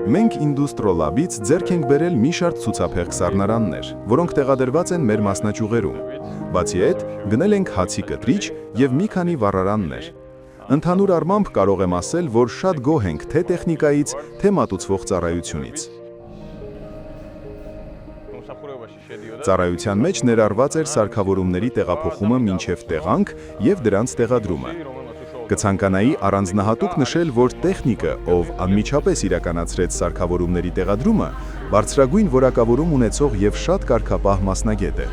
Մենք Industrolab-ից ձեռք ենք բերել մի շարք ցուցափեղկ սառնարաններ, որոնք տեղադրված են մեր մասնաճյուղերում։ Բացի այդ, գնել ենք հացի կտրիչ եւ մի քանի վառարաններ։ Ընդհանուր առմամբ կարող եմ ասել, որ շատ գոհ ենք թե տեխնիկայից, թե մատուցվող ծառայությունից։ Ծառայության մեջ ներառված էր սարքավորումների տեղափոխումը մինչև տեղանք եւ դրանց տեղադրումը։ Կցանկանայի առանձնահատուկ նշել, որ տեխնիկը, ով անմիջապես իրականացրեց սարքավորումների տեղադրումը, բարձրագույն որակավորում ունեցող եւ շատ կարգապահ մասնագետ է։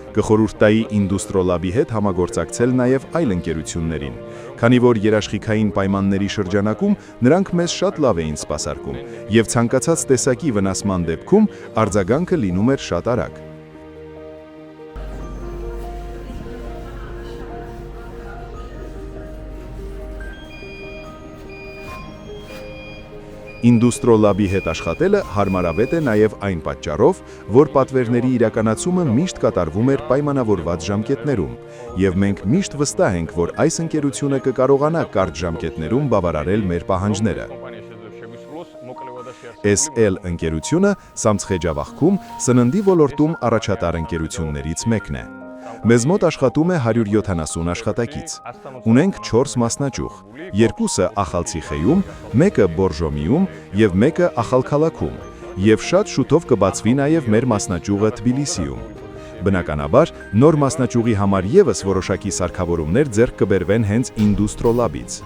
Կխորհուրդ տայի Industrolab-ի հետ համագործակցել նաև այլ ընկերություններին, քանի որ երաշխիքային պայմանների շրջանակում նրանք մեզ շատ լավ էին սպասարկում, եւ ցանկացած տեսակի վնասման դեպքում արձագանքը լինում էր շատ արագ։ Industrolab-ի հետ աշխատելը հարմարավետ է նաև այն պատճառով, որ պատվերների իրականացումը միշտ կատարվում էր պայմանավորված ժամկետներում, եւ մենք միշտ վստահ ենք, որ այս ընկերությունը կկարողանա կարճ ժամկետներում բավարարել մեր պահանջները։ SL ընկերությունը Սամցխեջավախքում սննդի ոլորտում առաջատար ընկերություններից մեկն է։ Մեզ մոտ աշխատում է 170 աշխատակից։ Ունենք 4 մասնաճյուղ, 2-ը Ախալցիխեյում, 1-ը Բորժոմիում եւ 1-ը Ախալքալաքում, եւ շատ շուտով կբացվի նաեւ մեր մասնաճյուղը Թբիլիսիում։ Բնականաբար, նոր մասնաճյուղի համար եւս որոշակի սարքավորումներ ձեռք կբերվեն հենց Industrolab-ից։